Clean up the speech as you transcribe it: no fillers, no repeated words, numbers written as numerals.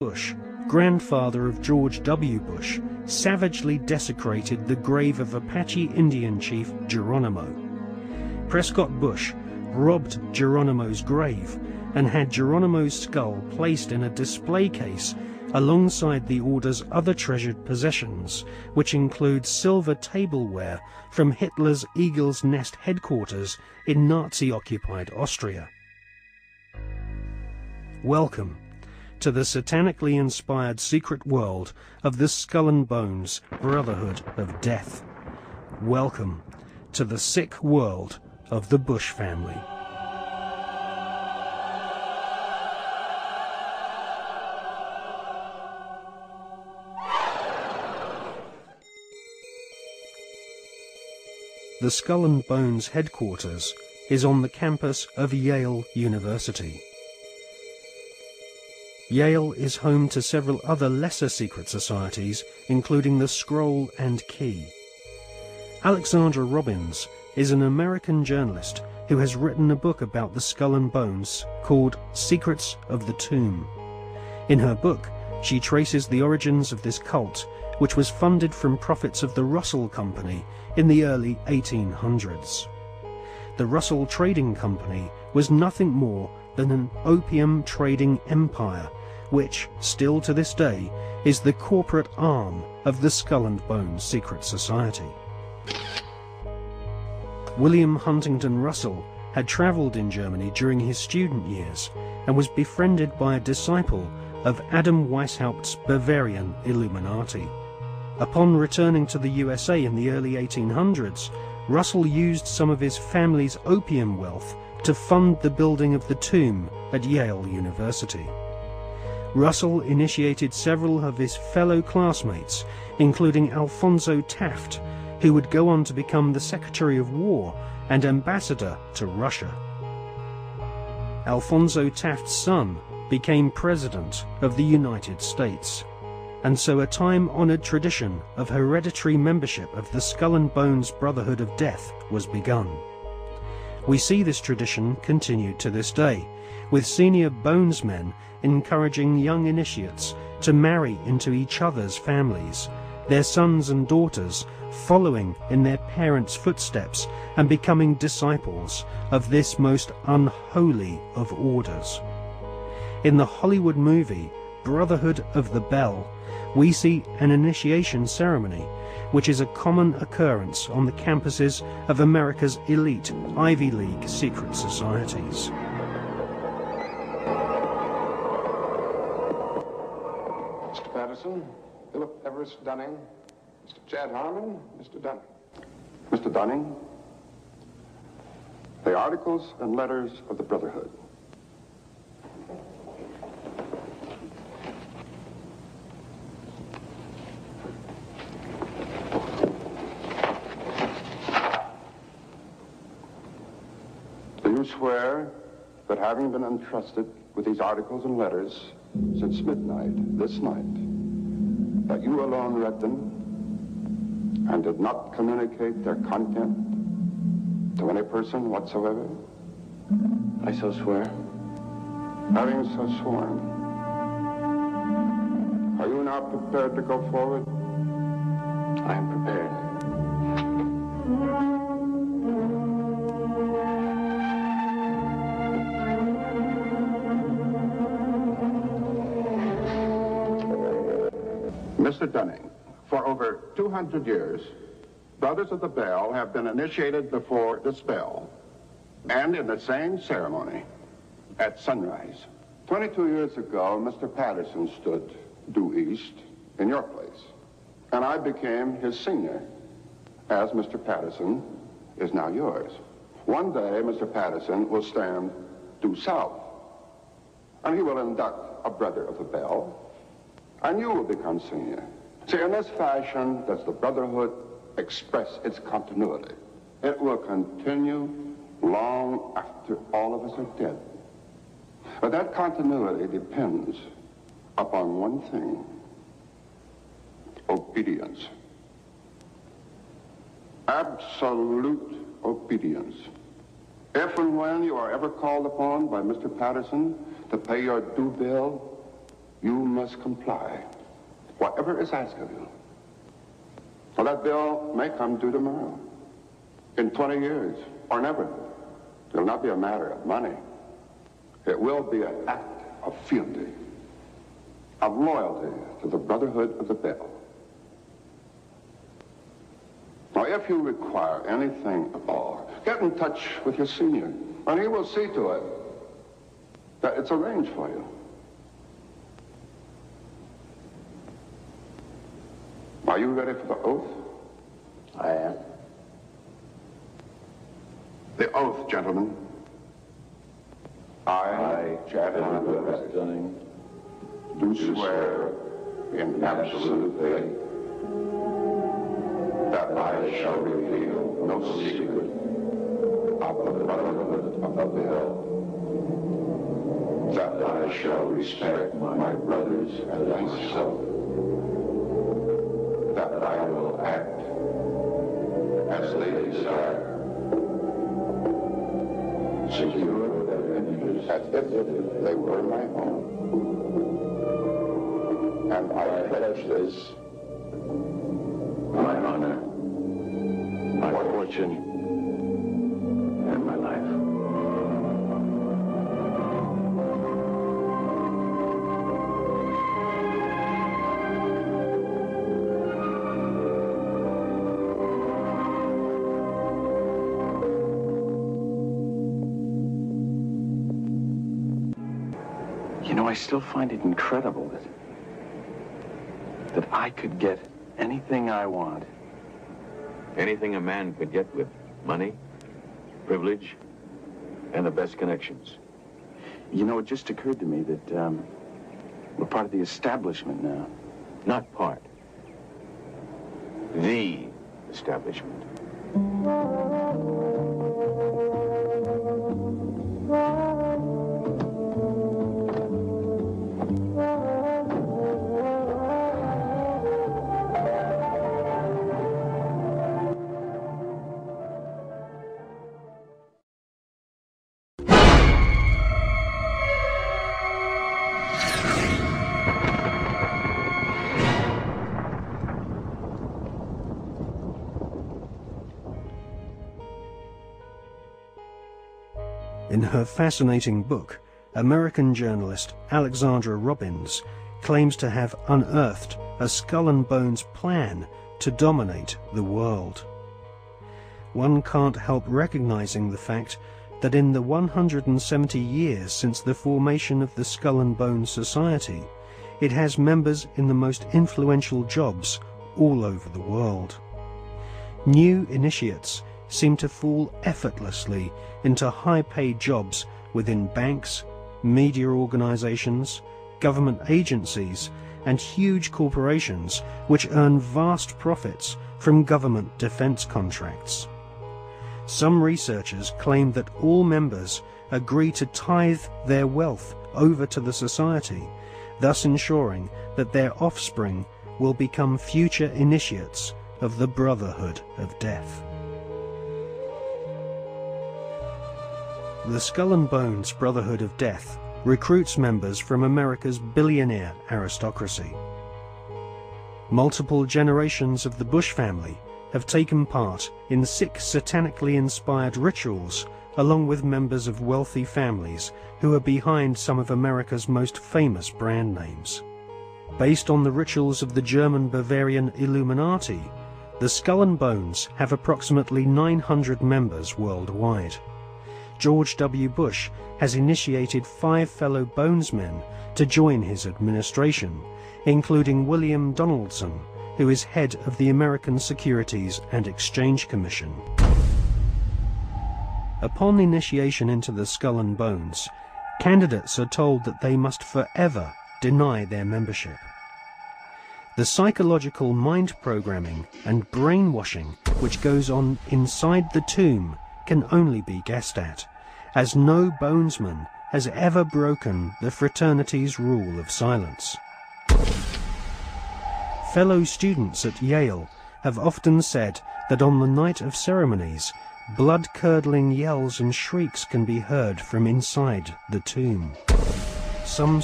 Bush, grandfather of George W. Bush, savagely desecrated the grave of Apache Indian chief Geronimo. Prescott Bush robbed Geronimo's grave and had Geronimo's skull placed in a display case alongside the order's other treasured possessions, which include silver tableware from Hitler's Eagle's Nest headquarters in Nazi-occupied Austria. Welcome to the satanically inspired secret world of the Skull and Bones Brotherhood of Death. Welcome to the sick world of the Bush family. The Skull and Bones headquarters is on the campus of Yale University. Yale is home to several other lesser secret societies, including the Scroll and Key. Alexandra Robbins is an American journalist who has written a book about the Skull and Bones called Secrets of the Tomb. In her book, she traces the origins of this cult, which was funded from profits of the Russell Company in the early 1800s. The Russell Trading Company was nothing more than an opium trading empire, which, still to this day, is the corporate arm of the Skull and Bones Secret Society. William Huntington Russell had travelled in Germany during his student years and was befriended by a disciple of Adam Weishaupt's Bavarian Illuminati. Upon returning to the USA in the early 1800s, Russell used some of his family's opium wealth to fund the building of the tomb at Yale University. Russell initiated several of his fellow classmates, including Alphonso Taft, who would go on to become the Secretary of War and ambassador to Russia. Alphonso Taft's son became President of the United States, and so a time-honored tradition of hereditary membership of the Skull and Bones Brotherhood of Death was begun. We see this tradition continued to this day, with senior bonesmen encouraging young initiates to marry into each other's families, their sons and daughters following in their parents' footsteps and becoming disciples of this most unholy of orders. In the Hollywood movie Brotherhood of the Bell, we see an initiation ceremony, which is a common occurrence on the campuses of America's elite Ivy League secret societies. Mr. Patterson, Philip Everest Dunning, Mr. Chad Harmon, Mr. Dunning. Mr. Dunning, the Articles and Letters of the Brotherhood. Do you swear that having been entrusted with these articles and letters since midnight this night, that you alone read them and did not communicate their content to any person whatsoever? I so swear. Having so sworn, are you now prepared to go forward? I am prepared. Mr. Dunning, for over 200 years, Brothers of the Bell have been initiated before the spell, and in the same ceremony, at sunrise. 22 years ago, Mr. Patterson stood due east in your place, and I became his senior, as Mr. Patterson is now yours. One day, Mr. Patterson will stand due south, and he will induct a Brother of the Bell, and you will become senior. See, in this fashion does the Brotherhood express its continuity. It will continue long after all of us are dead. But that continuity depends upon one thing: obedience. Absolute obedience. If and when you are ever called upon by Mr. Patterson to pay your due bill, you must comply, whatever is asked of you. Well, that bill may come due tomorrow, in 20 years, or never. It will not be a matter of money. It will be an act of fealty, of loyalty to the Brotherhood of the Bill. Now, if you require anything at all, get in touch with your senior, and he will see to it that it's arranged for you. Are you ready for the oath? I am. The oath, gentlemen. I, David Icke, do swear in absolute faith that I shall reveal no secret of the Brotherhood of the Bill, that I shall respect my brothers and myself, that I will act as they desire, secure their interests as if they were my own. And I pledge this, my honor, my fortune, and my life. You know, I still find it incredible that I could get anything I want. Anything a man could get with money, privilege, and the best connections. You know, it just occurred to me that we're part of the establishment now. Not part. The establishment. In her fascinating book, American journalist Alexandra Robbins claims to have unearthed a skull and bones plan to dominate the world. One can't help recognizing the fact that in the 170 years since the formation of the Skull and Bones Society, it has members in the most influential jobs all over the world. New initiates seem to fall effortlessly into high-paid jobs within banks, media organizations, government agencies, and huge corporations which earn vast profits from government defense contracts. Some researchers claim that all members agree to tithe their wealth over to the society, thus ensuring that their offspring will become future initiates of the Brotherhood of Death. The Skull and Bones Brotherhood of Death recruits members from America's billionaire aristocracy. Multiple generations of the Bush family have taken part in 6 satanically inspired rituals along with members of wealthy families who are behind some of America's most famous brand names. Based on the rituals of the German Bavarian Illuminati, the Skull and Bones have approximately 900 members worldwide. George W. Bush has initiated 5 fellow Bonesmen to join his administration, including William Donaldson, who is head of the American Securities and Exchange Commission. Upon initiation into the Skull and Bones, candidates are told that they must forever deny their membership. The psychological mind programming and brainwashing which goes on inside the tomb can only be guessed at, as no Bonesman has ever broken the fraternity's rule of silence. Fellow students at Yale have often said that on the night of ceremonies, blood-curdling yells and shrieks can be heard from inside the tomb. Some